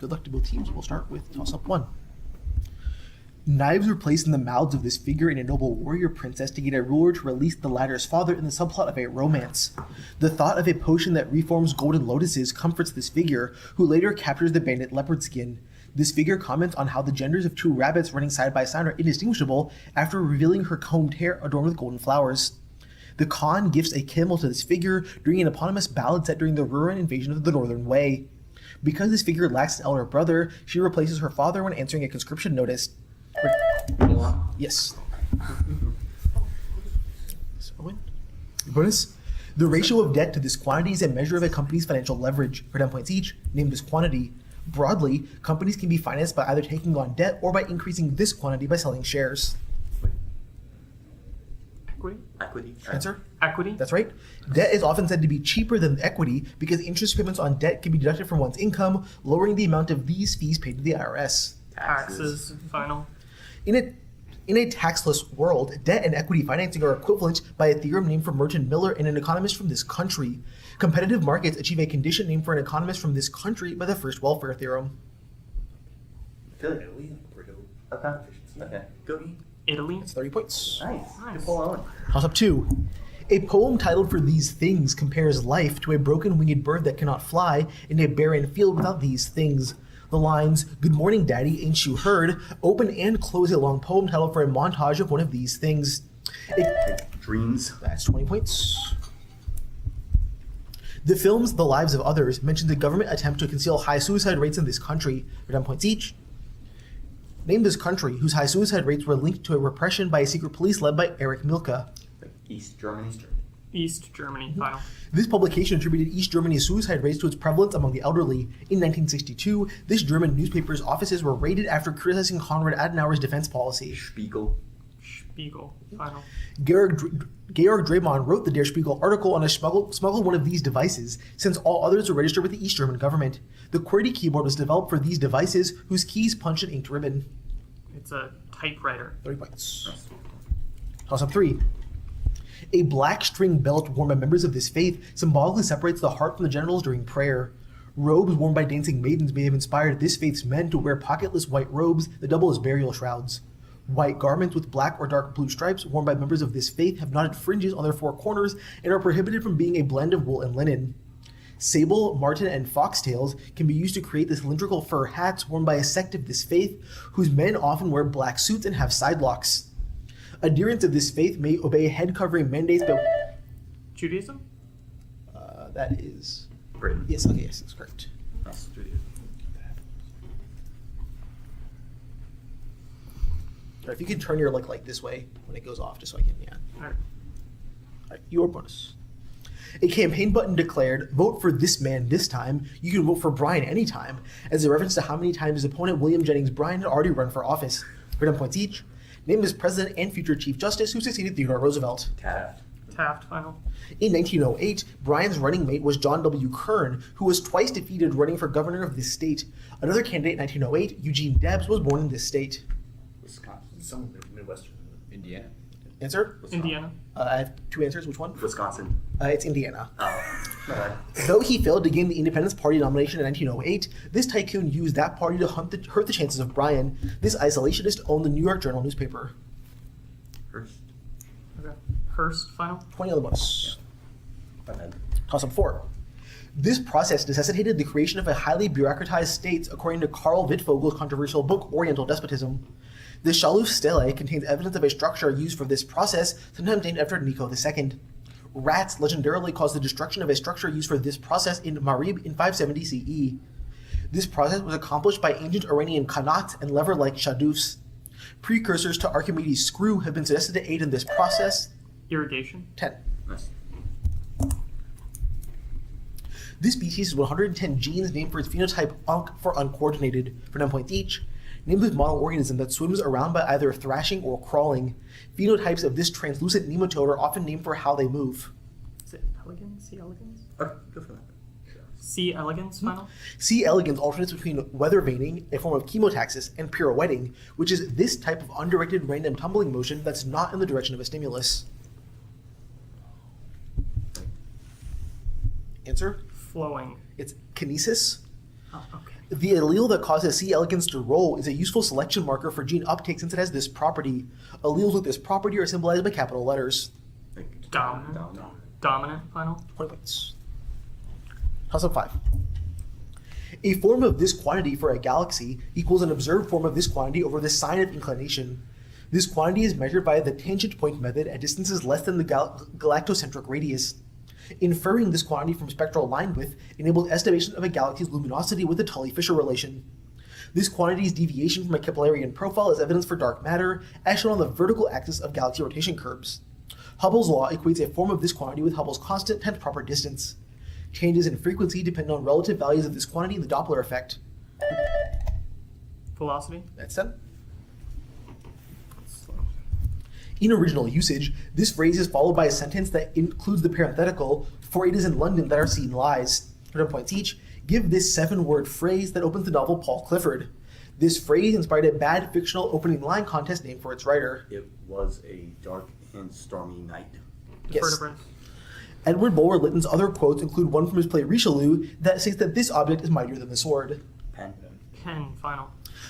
Good luck to both teams. We'll start with toss-up 1. Knives were placed in the mouths of this figure in a noble warrior princess to get a ruler to release the latter's father in the subplot of a romance. The thought of a potion that reforms golden lotuses comforts this figure, who later captures the bandit leopard skin. This figure comments on how the genders of two rabbits running side by side are indistinguishable after revealing her combed hair adorned with golden flowers. The Khan gifts a camel to this figure during an eponymous ballad set during the Ruran invasion of the Northern Way. Because this figure lacks an elder brother, she replaces her father when answering a conscription notice. Yes. Bonus. The ratio of debt to this quantity is a measure of a company's financial leverage. For 10 points each, name this quantity. Broadly, companies can be financed by either taking on debt or by increasing this quantity by selling shares. Equity. Answer? Equity. That's right. Debt is often said to be cheaper than equity because interest payments on debt can be deducted from one's income, lowering the amount of these fees paid to the IRS. Taxes. Final. In a taxless world, debt and equity financing are equivalent by a theorem named for Merton Miller and an economist from this country. Competitive markets achieve a condition named for an economist from this country by the first welfare theorem. I feel like Italy, Okay. Go. Italy. That's 30 points. Nice. Nice. Good pull on. Toss up 2. A poem titled For These Things compares life to a broken winged bird that cannot fly in a barren field without these things. The lines, "Good morning, Daddy, ain't you heard?" open and close a long poem titled for a montage of one of these things. Dreams. That's 20 points. The films The Lives of Others mentions a government attempt to conceal high suicide rates in this country, for 10 points each. Name this country whose high suicide rates were linked to a repression by a secret police led by Erich Milke. East Germany. East Germany. Final. This publication attributed East Germany's suicide rates to its prevalence among the elderly. In 1962, this German newspaper's offices were raided after criticizing Konrad Adenauer's defense policy. Spiegel. Final. Georg Draymond wrote the Der Spiegel article on a smuggled one of these devices, since all others were registered with the East German government. The QWERTY keyboard was developed for these devices, whose keys punch an inked ribbon. It's a typewriter. 30 points. Toss up 3. A black string belt worn by members of this faith symbolically separates the heart from the genitals during prayer. Robes worn by dancing maidens may have inspired this faith's men to wear pocketless white robes that double as burial shrouds. White garments with black or dark blue stripes worn by members of this faith have knotted fringes on their four corners and are prohibited from being a blend of wool and linen. Sable, marten, and foxtails can be used to create the cylindrical fur hats worn by a sect of this faith, whose men often wear black suits and have side locks. Adherents of this faith may obey head-covering mandates, but... Judaism? That is... Britain. Yes, okay, yes, that's correct. That's Judaism. If you can turn your light this way when it goes off, just so I can, All right. Alright, your bonus. A campaign button declared, "Vote for this man this time. You can vote for Bryan anytime," as a reference to how many times his opponent William Jennings Bryan had already run for office. For 10 points each, name his president and future Chief Justice who succeeded Theodore Roosevelt. Taft. Final. In 1908, Bryan's running mate was John W. Kern, who was twice defeated running for governor of this state. Another candidate in 1908, Eugene Debs, was born in this state. Wisconsin. Some Midwestern. Indiana. Answer? Indiana. I have 2 answers. Which one? Wisconsin. It's Indiana. Oh. Alright. Though he failed to gain the Independence Party nomination in 1908, this tycoon used that party to hurt the chances of Bryan. This isolationist owned the New York Journal newspaper. Hearst. Okay. Hearst. Final. 20 on the bonus. Butthead. Toss up 4. This process necessitated the creation of a highly bureaucratized state, according to Karl Wittfogel's controversial book, Oriental Despotism. The Shaluf Stele contains evidence of a structure used for this process, sometimes named after Nico II. Rats legendarily caused the destruction of a structure used for this process in Marib in 570 CE. This process was accomplished by ancient Iranian qanats and lever-like shadufs. Precursors to Archimedes' screw have been suggested to aid in this process. Irrigation. 10. Nice. This species is 110 genes named for its phenotype UNC for uncoordinated, for 9 points each. Name this model organism that swims around by either thrashing or crawling. Phenotypes of this translucent nematode are often named for how they move. Is it elegans? C. elegans? Okay, go for that. C. elegans. Final. C. elegans alternates between weather veining, a form of chemotaxis, and pirouetting, which is this type of undirected random tumbling motion that's not in the direction of a stimulus. Answer? Flowing. It's kinesis. Oh, okay. The allele that causes C. elegans to roll is a useful selection marker for gene uptake since it has this property. Alleles with this property are symbolized by capital letters. Like, Dominant. Dominant. Dominant final. 20 points. Toss up 5. A form of this quantity for a galaxy equals an observed form of this quantity over the sine of inclination. This quantity is measured by the tangent point method at distances less than the galactocentric radius. Inferring this quantity from spectral line width enables estimation of a galaxy's luminosity with the Tully-Fisher relation. This quantity's deviation from a Keplerian profile is evidence for dark matter, as shown on the vertical axis of galaxy rotation curves. Hubble's law equates a form of this quantity with Hubble's constant times proper distance. Changes in frequency depend on relative values of this quantity in the Doppler effect. Velocity. That's done. In original usage, this phrase is followed by a sentence that includes the parenthetical, "For it is in London that our scene lies." For 10 points each, give this 7-word phrase that opens the novel Paul Clifford. This phrase inspired a bad fictional opening line contest named for its writer. It was a dark and stormy night. Defer Yes. to Brent. Edward Bulwer Lytton's other quotes include one from his play Richelieu that states that this object is mightier than the sword. Pen. Pen final.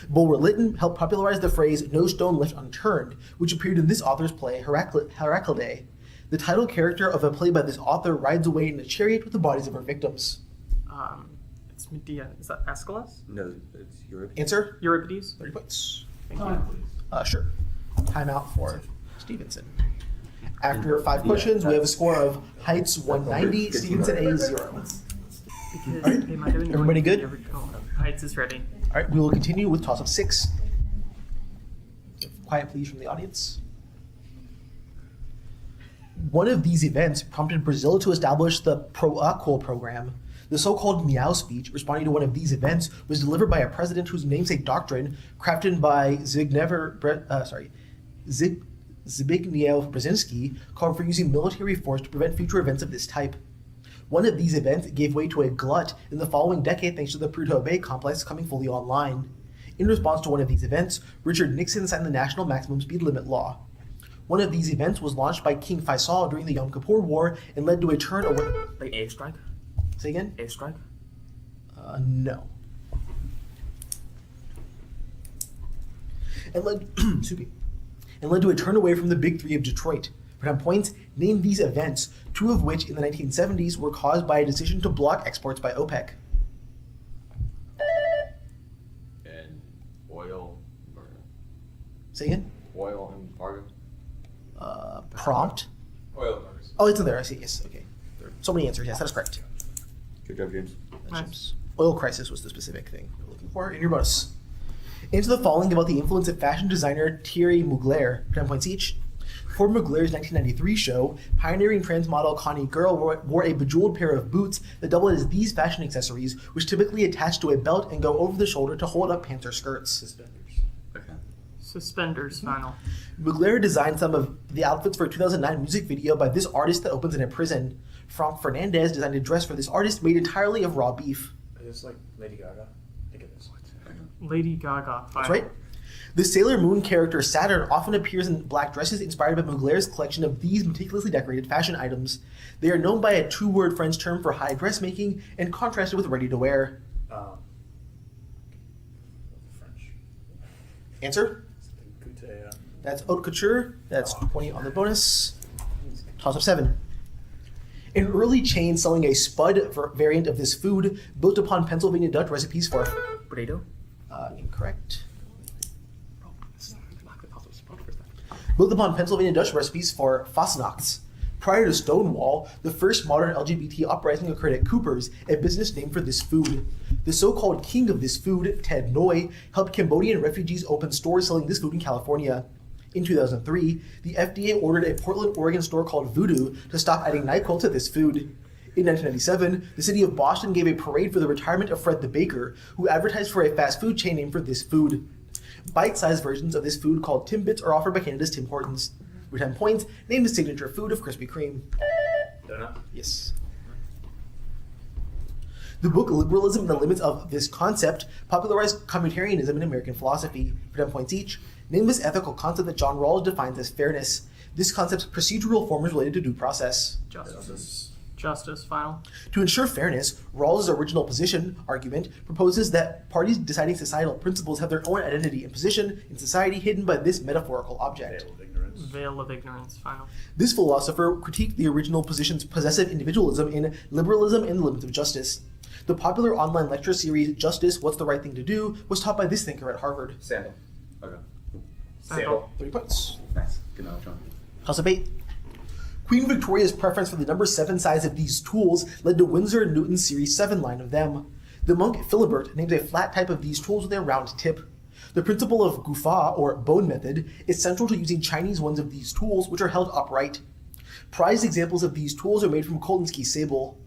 Bulwer Lytton helped popularize the phrase "no stone left unturned," which appeared in this author's play Heraclidae. The title character of a play by this author rides away in a chariot with the bodies of her victims. It's Medea. Is that Aeschylus? No, it's Europe. Answer? Euripides? 30 points. Thank you. Sure. Timeout for Stevenson. After 5 questions, we have a score of Heights 190, Stevenson A 0. Because Alright. they might have been Everybody good? Heights is ready. All right, we will continue with toss-up 6. Quiet, please, from the audience. One of these events prompted Brazil to establish the PROACOL program. The so-called Meow speech, responding to one of these events, was delivered by a president whose namesake doctrine, crafted by Zbigniew Brzezinski, called for using military force to prevent future events of this type. One of these events gave way to a glut in the following decade thanks to the Prudhoe Bay complex coming fully online. In response to one of these events, Richard Nixon signed the National Maximum Speed Limit Law. One of these events was launched by King Faisal during the Yom Kippur War and led to a turn away. Like airstrike? Say again? Airstrike? No. And led, excuse me, and led to a turn away from the Big Three of Detroit. For 10 points, name these events, 2 of which in the 1970s were caused by a decision to block exports by OPEC. And oil, or Say again? oil embargo. Prompt. Oil embargoes. Oh, it's in there. I see. Yes. Okay. There are so many answers. Yes, that is correct. Good job, James. Nice. Oil crisis was the specific thing we're looking for in your bonus. Answer the following about the influence of fashion designer Thierry Mugler. 10 points each. For Mugler's 1993 show, pioneering trans model Connie Girl wore a bejeweled pair of boots that doubled as these fashion accessories, which typically attach to a belt and go over the shoulder to hold up pants or skirts. Suspenders. Okay. Suspenders final. Mugler designed some of the outfits for a 2009 music video by this artist that opens in a prison. Frank Fernandez designed a dress for this artist made entirely of raw beef. Is this like Lady Gaga? Think of this. Lady Gaga final. That's right. The Sailor Moon character Saturn often appears in black dresses inspired by Mugler's collection of these meticulously decorated fashion items. They are known by a 2-word French term for high dressmaking and contrasted with ready-to-wear. French. Answer? Something couture. That's haute couture. That's 20 on the bonus. Toss up 7. An early chain selling a spud variant of this food built upon Pennsylvania Dutch recipes for... Burrito? Incorrect. Built upon Pennsylvania Dutch recipes for Fastnachts. Prior to Stonewall, the first modern LGBT uprising occurred at Cooper's, a business named for this food. The so-called king of this food, Ted Noy, helped Cambodian refugees open stores selling this food in California. In 2003, the FDA ordered a Portland, Oregon store called Voodoo to stop adding NyQuil to this food. In 1997, the city of Boston gave a parade for the retirement of Fred the Baker, who advertised for a fast food chain named for this food. Bite-sized versions of this food called Timbits are offered by Canada's Tim Hortons. For 10 points, name the signature food of Krispy Kreme. Donut. Yes. The book Liberalism and the Limits of This Concept popularized communitarianism in American philosophy. For 10 points each, name this ethical concept that John Rawls defines as fairness. This concept's procedural form is related to due process. Justice. Justice final. To ensure fairness, Rawls' original position argument proposes that parties deciding societal principles have their own identity and position in society hidden by this metaphorical object. Veil of ignorance. Veil of ignorance final. This philosopher critiqued the original position's possessive individualism in Liberalism and the Limits of Justice. The popular online lecture series Justice, What's the Right Thing to Do was taught by this thinker at Harvard. Sandal. Okay. Sandal. 30 points. Nice. Good knowledge, John. Toss up 8. Queen Victoria's preference for the number 7 size of these tools led to Winsor & Newton's Series 7 line of them. The monk Philibert names a flat type of these tools with a round tip. The principle of Gufa, or bone method, is central to using Chinese ones of these tools, which are held upright. Prized examples of these tools are made from Kolensky's sable.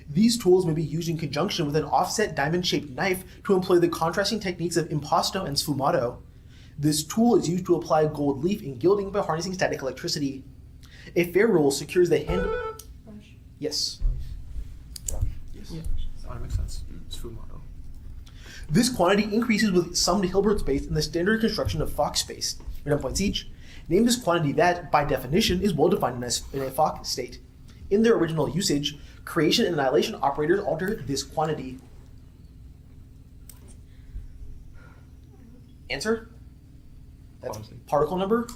These tools may be used in conjunction with an offset diamond-shaped knife to employ the contrasting techniques of impasto and sfumato. This tool is used to apply gold leaf in gilding by harnessing static electricity. A fair rule secures the hand... Yes. Yes. Yeah. That makes sense. It's Fumato. This quantity increases with summed Hilbert space in the standard construction of Fock space. 10 points each. Name this quantity that, by definition, is well defined in a Fock state. In their original usage, creation and annihilation operators alter this quantity. Answer? That's particle number.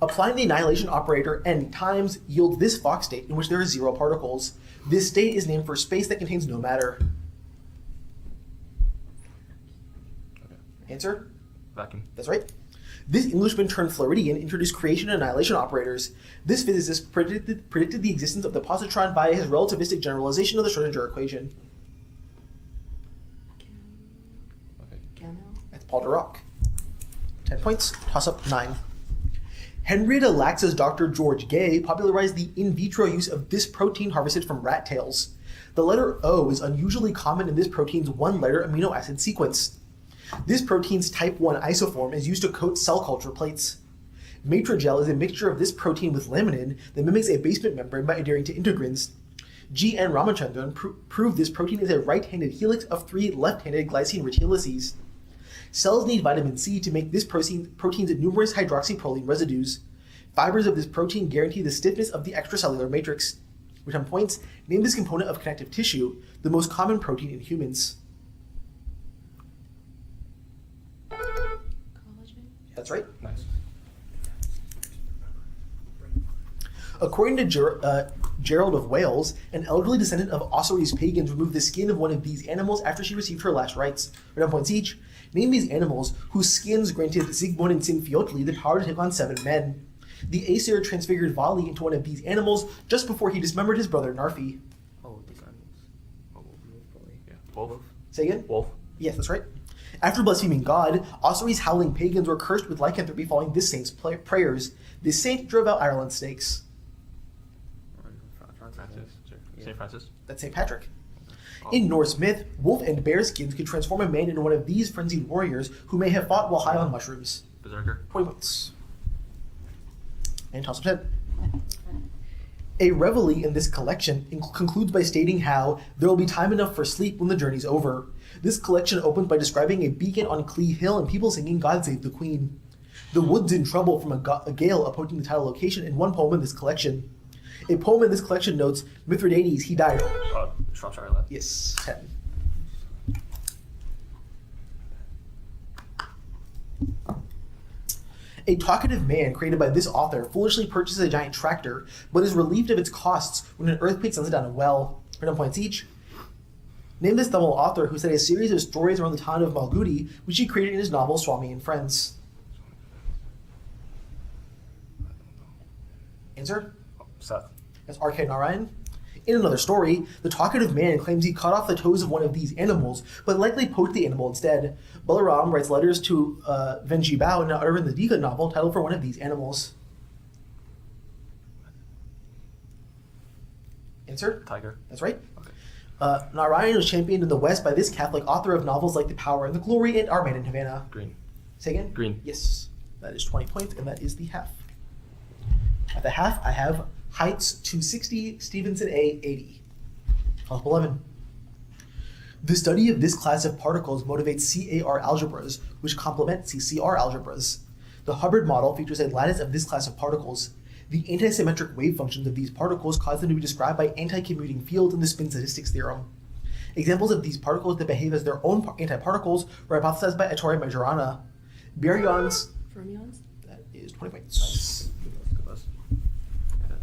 Applying the annihilation operator n times yields this Fock state in which there are 0 particles. This state is named for space that contains no matter. Answer? Vacuum. That's right. This Englishman turned Floridian introduced creation and annihilation operators. This physicist predicted the existence of the positron via his relativistic generalization of the Schrödinger equation. Okay. That's Paul Dirac. 10 points. Toss up 9. Henrietta Lacks' Dr. George Gay popularized the in vitro use of this protein harvested from rat tails. The letter O is unusually common in this protein's one-letter amino acid sequence. This protein's type 1 isoform is used to coat cell culture plates. Matrigel is a mixture of this protein with laminin that mimics a basement membrane by adhering to integrins. G. N. Ramachandran proved this protein is a right-handed helix of 3 left-handed glycine-rich helices. Cells need vitamin C to make this protein's numerous hydroxyproline residues. Fibers of this protein guarantee the stiffness of the extracellular matrix. For 10 points, name this component of connective tissue, the most common protein in humans. Collagen? That's right. Nice. According to Gerald of Wales, an elderly descendant of Ossory's pagans removed the skin of one of these animals after she received her last rites. For 10 points each. Name these animals whose skins granted Sigmund and Sinfiotli the power to take on 7 men. The Aesir transfigured Vali into one of these animals just before he dismembered his brother Narfi. Oh, these animals. Oh, probably. Yeah. Wolf. Say again? Wolf. Yes, that's right. After blaspheming God, Ossory's howling pagans were cursed with lycanthropy following this saint's prayers. This saint drove out Ireland snakes. Francis. St. Francis. That's St. Patrick. In Norse myth, wolf and bear skins could transform a man into one of these frenzied warriors who may have fought while high on mushrooms. Berserker. 20 points. And toss up 10. A reveille in this collection concludes by stating how there will be time enough for sleep when the journey's over. This collection opens by describing a beacon on Clee Hill and people singing God Save the Queen. The wood's in trouble from a gale approaching the title location in one poem in this collection. A poem in this collection notes, Mithridates, he died. Shropshire left. Yes, 10. A talkative man created by this author foolishly purchases a giant tractor, but is relieved of its costs when an earthquake sends it down a well. For 10 points each. Name this Tamil author who set a series of stories around the town of Malgudi, which he created in his novel Swami and Friends. Answer? Seth. That's R.K. Narayan. In another story, the talkative man claims he cut off the toes of one of these animals, but likely poached the animal instead. Balaram writes letters to Venji Bao in an Arvind Dika novel titled for one of these animals. Answer? Tiger. That's right. Okay. Narayan was championed in the West by this Catholic author of novels like The Power and the Glory and Our Man in Havana. Green. Say again? Green. Yes. That is 20 points, and that is the half. At the half, I have Heights 260, Stevenson A 80. Top 11. The study of this class of particles motivates CAR algebras, which complement CCR algebras. The Hubbard model features a lattice of this class of particles. The antisymmetric wave functions of these particles cause them to be described by anti-commuting fields in the spin statistics theorem. Examples of these particles that behave as their own antiparticles were hypothesized by Ettore Majorana. Baryons. Fermions? That is 20 points. Nice. Good list. Yes.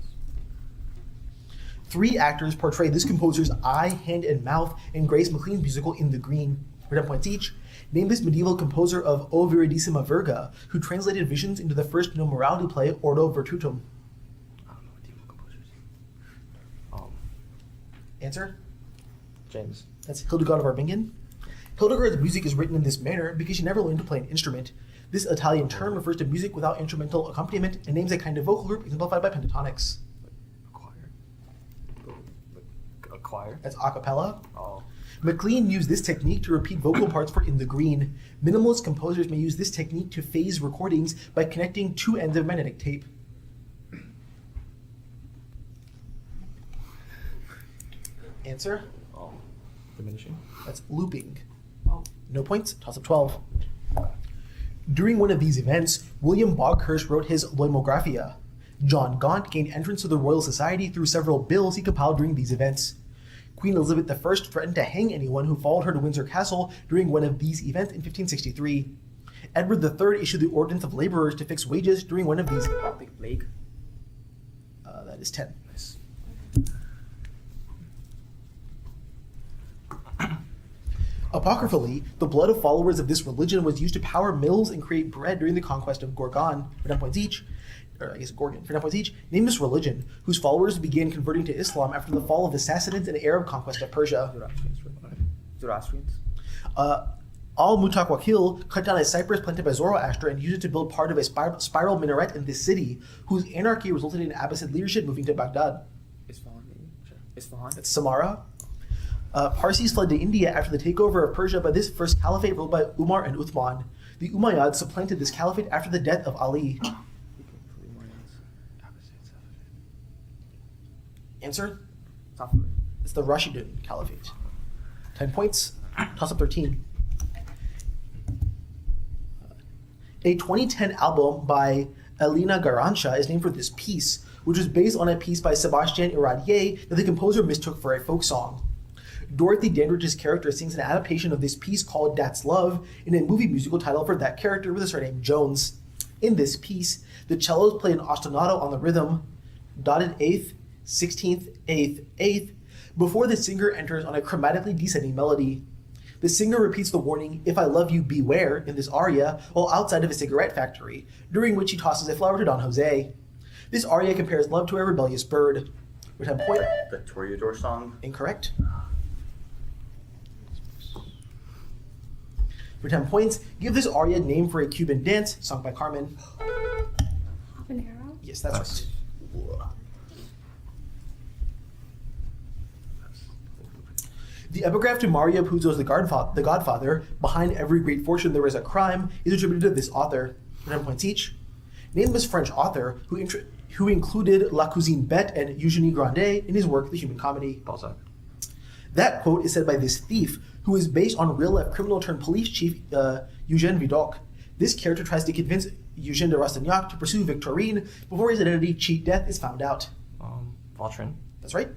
3 actors portray this composer's eye, hand, and mouth in Grace McLean's musical In the Green, for 10 points each. Name this medieval composer of O Viridissima Virga, who translated visions into the first no morality play, Ordo Virtutum. I don't know medieval composers. Answer? James. That's Hildegard of Arbingen. Hildegard's music is written in this manner because she never learned to play an instrument. This Italian term refers to music without instrumental accompaniment and names a kind of vocal group exemplified by pentatonics. A choir? That's a cappella. Oh. McLean used this technique to repeat vocal parts for In the Green. Minimalist composers may use this technique to phase recordings by connecting 2 ends of magnetic tape. Answer? Diminishing? That's looping. Oh. No points. Toss up 12. During one of these events, William Boghurst wrote his Loimographia. John Gaunt gained entrance to the Royal Society through several bills he compiled during these events. Queen Elizabeth I threatened to hang anyone who followed her to Windsor Castle during one of these events in 1563. Edward III issued the Ordinance of Labourers to fix wages during one of these. Big plague. That is 10. Nice. Apocryphally, the blood of followers of this religion was used to power mills and create bread during the conquest of Gorgon, for 10 points each. Or I guess Gorgon, for 10 points each. Name this religion, whose followers began converting to Islam after the fall of the Sassanids and Arab conquest of Persia. Zoroastrians. Al-Mutawakkil cut down a cypress planted by Zoroaster and used it to build part of a spiral minaret in this city, whose anarchy resulted in Abbasid leadership moving to Baghdad. Isfahan, maybe? Sure. Isfahan? That's Samarra. Parsis fled to India after the takeover of Persia by this first caliphate ruled by Umar and Uthman. The Umayyads supplanted this caliphate after the death of Ali. Answer? It's the Rashidun Caliphate. 10 points. Toss up 13. A 2010 album by Elena Garancha is named for this piece, which was based on a piece by Sebastian Iradier that the composer mistook for a folk song. Dorothy Dandridge's character sings an adaptation of this piece called That's Love in a movie musical title for that character with a surname Jones. In this piece, the cellos play an ostinato on the rhythm, dotted 8th, 16th, 8th, 8th, before the singer enters on a chromatically descending melody. The singer repeats the warning, "If I love you, beware," in this aria while outside of a cigarette factory, during which he tosses a flower to Don Jose. This aria compares love to a rebellious bird. Which have point. The Toreador song. Incorrect. For 10 points, give this aria name for a Cuban dance sung by Carmen. Habanero? Yes, that's right. The epigraph to Mario Puzo's The Godfather, "Behind every great fortune there is a crime," is attributed to this author. For 10 points each. Name this French author who included La Cousine Bette and Eugénie Grandet in his work The Human Comedy. Balzac. That quote is said by this thief, who is based on real-life criminal turned police chief Eugène Vidocq. This character tries to convince Eugène de Rastignac to pursue Victorine before his identity, cheat death, is found out. Vautrin. That's right.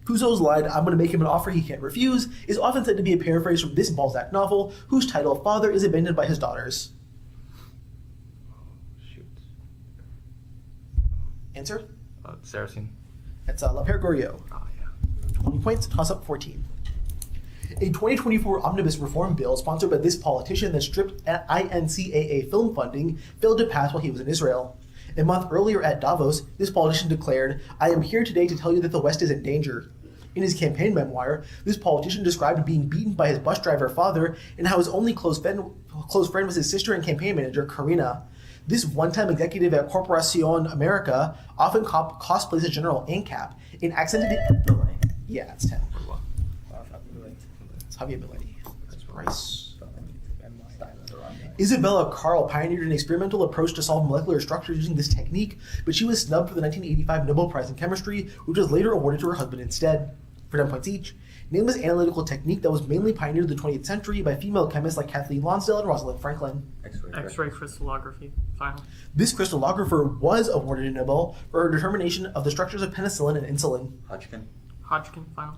Puzo's line, "I'm going to make him an offer he can't refuse," is often said to be a paraphrase from this Balzac novel, whose title, Father, is abandoned by his daughters. Shoot. Answer? Saracen. That's La Père Goriot. Ah, yeah. 20 points, toss up 14. A 2024 omnibus reform bill sponsored by this politician that stripped INCAA film funding failed to pass while he was in Israel. A month earlier at Davos, this politician declared, "I am here today to tell you that the West is in danger." In his campaign memoir, this politician described being beaten by his bus driver father and how his only close friend was his sister and campaign manager, Karina. This one-time executive at Corporación America often cosplays as General ANCAP and accented it. Yeah, that's 10. It's Javier Milei. That's Bryce. Isabella Karl pioneered an experimental approach to solve molecular structures using this technique, but she was snubbed for the 1985 Nobel Prize in Chemistry, which was later awarded to her husband instead. for 10 points each. Name this analytical technique that was mainly pioneered in the 20th century by female chemists like Kathleen Lonsdale and Rosalind Franklin. X-ray. X-ray crystallography. Final. This crystallographer was awarded a Nobel for her determination of the structures of penicillin and insulin. Hodgkin. Hodgkin. Final.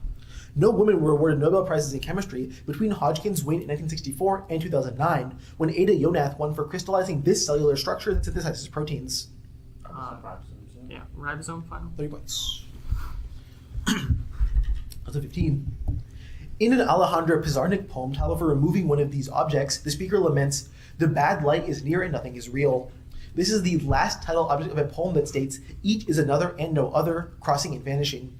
No women were awarded Nobel Prizes in chemistry between Hodgkin's win in 1964 and 2009, when Ada Yonath won for crystallizing this cellular structure that synthesizes proteins. Yeah. Ribosome. Final. 30 points. Also 15. In an Alejandro Pizarnik poem titled for removing one of these objects, the speaker laments, "The bad light is near and nothing is real." This is the last title object of a poem that states, "Each is another and no other, crossing and vanishing."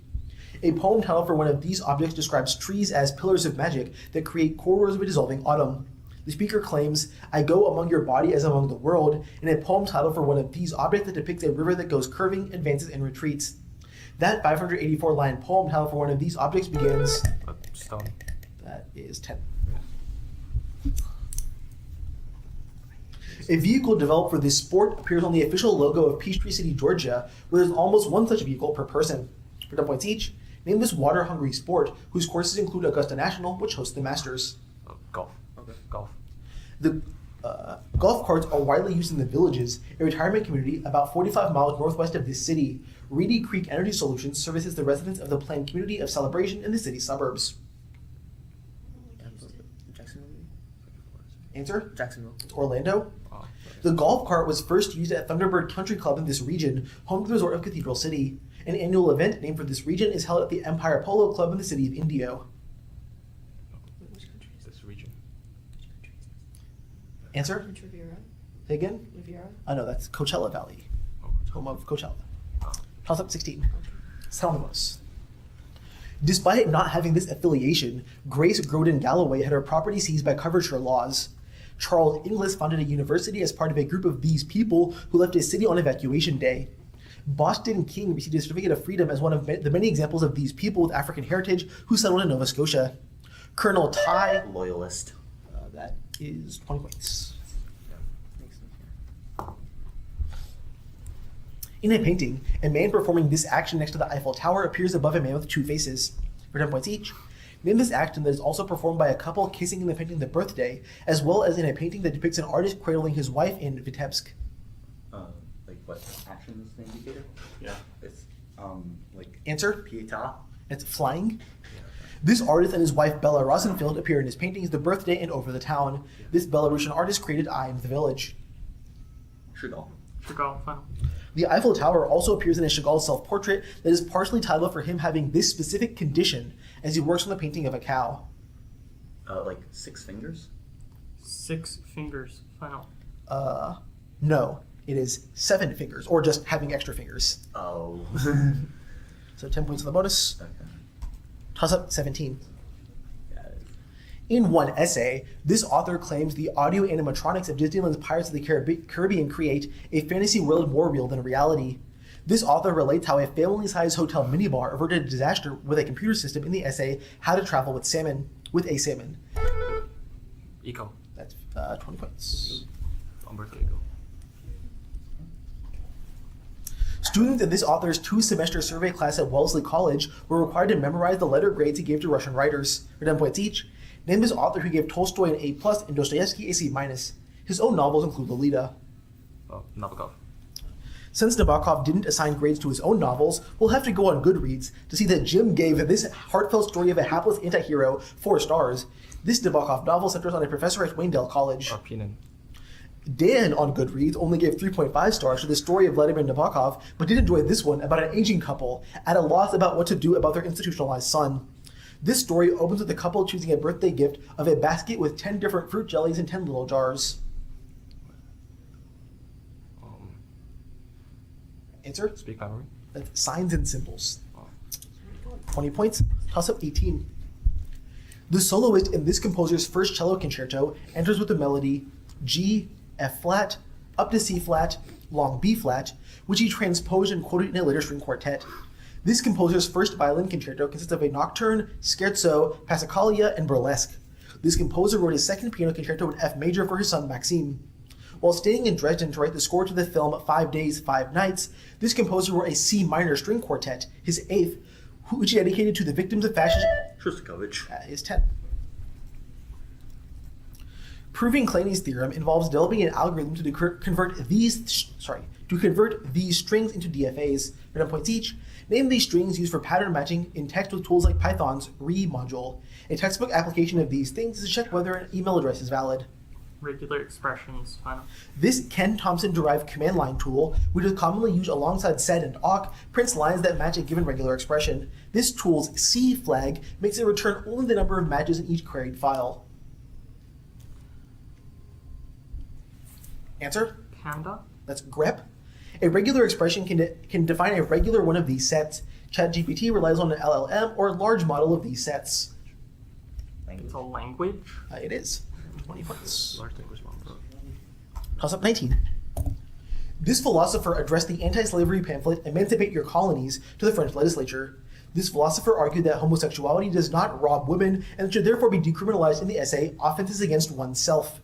A poem title for one of these objects describes trees as pillars of magic that create corridors of a dissolving autumn. The speaker claims, "I go among your body as among the world," in a poem title for one of these objects that depicts a river that goes curving, advances, and retreats. That 584-line poem title for one of these objects begins. Stone. That is 10. A vehicle developed for this sport appears on the official logo of Peachtree City, Georgia, where there's almost one such vehicle per person. For 10 points each, name this water-hungry sport whose courses include Augusta National, which hosts the Masters. Golf. Okay. Golf. The golf carts are widely used in the Villages, a retirement community about 45 miles northwest of this city. Reedy Creek Energy Solutions services the residents of the planned community of Celebration in the city's suburbs. Jacksonville. Answer? Jacksonville. Orlando. Oh, The golf cart was first used at Thunderbird Country Club in this region, home to the resort of Cathedral City. An annual event named for this region is held at the Empire Polo Club in the city of Indio. Which country is this region. Answer? Riviera. Say again? Riviera. No, that's Coachella Valley, Oh, home of Coachella. oh. Toss up 16. Salmos. Despite not having this affiliation, Grace Groden Galloway had her property seized by coverture laws. Charles Inglis founded a university as part of a group of these people who left his city on evacuation day. Boston King received a certificate of freedom as one of the many examples of these people with African heritage who settled in Nova Scotia. Colonel Ty, Loyalist. that is 20 points. Makes sense. In a painting, a man performing this action next to the Eiffel Tower appears above a man with two faces. For 10 points each, name this action that is also performed by a couple kissing in the painting The Birthday, as well as in a painting that depicts an artist cradling his wife in Vitebsk. Like what action is the indicator? Yeah. It's like Answer? pietà. It's flying. This artist and his wife Bella Rosenfeld appear in his paintings The Birthday and Over the Town. This Belarusian artist created I Am the Village. Chagall. Chagall. Final. The Eiffel Tower also appears in a Chagall self-portrait that is partially titled for him having this specific condition as he works on the painting of a cow. Like 6 fingers. 6 fingers. Final. No, it is 7 fingers, or just having extra fingers. Oh. So 10 points on the bonus. Okay. Toss up 17. Got it. In one essay, this author claims the audio animatronics of Disneyland's Pirates of the Caribbean create a fantasy world more real than reality. This author relates how a family-sized hotel minibar averted a disaster with a computer system in the essay How to Travel with a Salmon. Eco. That's 20 points. Umberto Eco. Students in this author's 2-semester survey class at Wellesley College were required to memorize the letter grades he gave to Russian writers, for 10 points each. Name this author who gave Tolstoy an A+ and Dostoevsky a C-. His own novels include Lolita. Nabokov. Since Nabokov didn't assign grades to his own novels, we'll have to go on Goodreads to see that Jim gave this heartfelt story of a hapless anti-hero 4 stars. This Nabokov novel centers on a professor at Wayndale College. Arpinen. Dan on Goodreads only gave 3.5 stars to the story of Vladimir Nabokov, but did enjoy this one about an aging couple at a loss about what to do about their institutionalized son. This story opens with the couple choosing a birthday gift of a basket with 10 different fruit jellies in 10 little jars. Answer? Speak memory. That's Signs and Symbols. Oh. 20 points. Toss up 18. The soloist in this composer's first cello concerto enters with the melody G, F flat, up to C flat, long B flat, which he transposed and quoted in a later string quartet. This composer's first violin concerto consists of a nocturne, scherzo, passacaglia, and burlesque. This composer wrote his second piano concerto in F major for his son Maxime. While staying in Dresden to write the score to the film 5 Days, 5 Nights, this composer wrote a C minor string quartet, his 8th, Who is dedicated to the victims of fascism? Shostakovich. That is 10. Proving Claney's theorem involves developing an algorithm to convert these strings into DFAs for 10 points each. Name these strings used for pattern matching in text with tools like Python's re module. A textbook application of these things is to check whether an email address is valid. Regular expressions, final. This Ken Thompson-derived command line tool, which is commonly used alongside sed and awk, prints lines that match a given regular expression. This tool's C flag makes it return only the number of matches in each queried file. Answer? Panda. That's grep. A regular expression can define a regular one of these sets. ChatGPT relies on an LLM or large model of these sets. It's a language. It is. 20 points. Large language model. Toss up 19. This philosopher addressed the anti-slavery pamphlet Emancipate Your Colonies to the French legislature. This philosopher argued that homosexuality does not rob women and should therefore be decriminalized in the essay Offenses Against Oneself.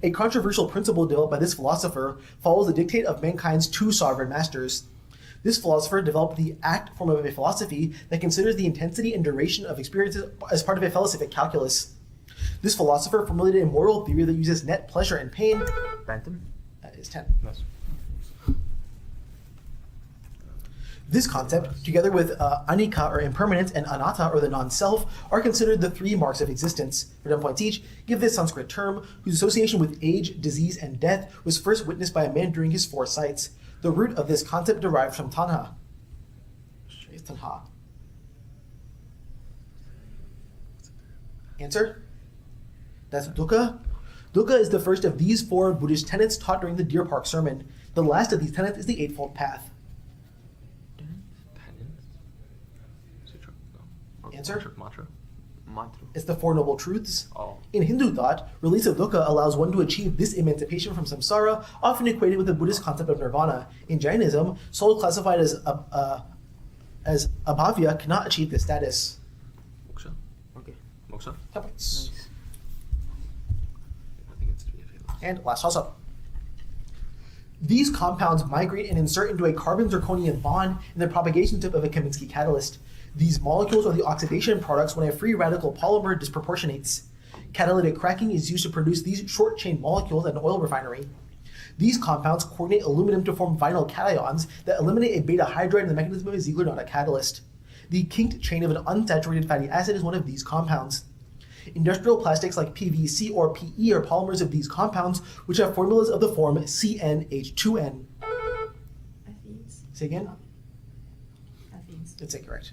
A controversial principle developed by this philosopher follows the dictate of mankind's two sovereign masters. This philosopher developed the act form of a philosophy that considers the intensity and duration of experiences as part of a philosophic calculus. This philosopher formulated a moral theory that uses net pleasure and pain. Bentham. That is 10. Nice. This concept, together with anicca or impermanence and anatta or the non-self, are considered the three marks of existence. For 10 points each, give this Sanskrit term, whose association with age, disease, and death was first witnessed by a man during his foresights. The root of this concept derived from tanha. It's tanha. Answer? That's dukkha. Dukkha is the first of these four Buddhist tenets taught during the Deer Park sermon. The last of these tenets is the Eightfold Path. Answer? Mantra. It's the Four Noble Truths. Oh. In Hindu thought, release of dukkha allows one to achieve this emancipation from samsara, often equated with the Buddhist concept of nirvana. In Jainism, soul classified as abhavya cannot achieve this status. Moksha. Okay. Moksha. 10 points. I think it's 3 of And last toss-up. These compounds migrate and insert into a carbon-zirconium bond in the propagation tip of a Kaminsky catalyst. These molecules are the oxidation products when a free radical polymer disproportionates. Catalytic cracking is used to produce these short-chain molecules at an oil refinery. These compounds coordinate aluminum to form vinyl cations that eliminate a beta hydride in the mechanism of a Ziegler-Natta catalyst. The kinked chain of an unsaturated fatty acid is one of these compounds. Industrial plastics like PVC or PE are polymers of these compounds, which have formulas of the form CnH2n. Ethines. Say again? Ethines. That's incorrect.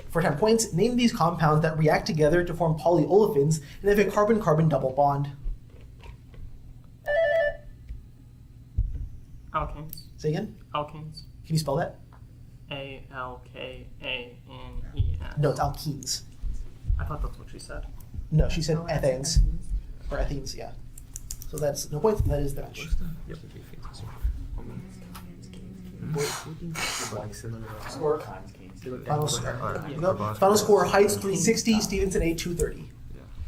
For 10 points, name these compounds that react together to form polyolefins and have a carbon-carbon double bond. Alkanes. Say again? Alkanes. Can you spell that? ALKANES. No, it's alkenes. I thought that's what she said. No, she said Oh, that's ethanes. Or ethanes, yeah. So that's no points, that is the match. Yep. Score. Times Keynes. Final score. Here we go. Final score, Heights 360, Stevenson 230.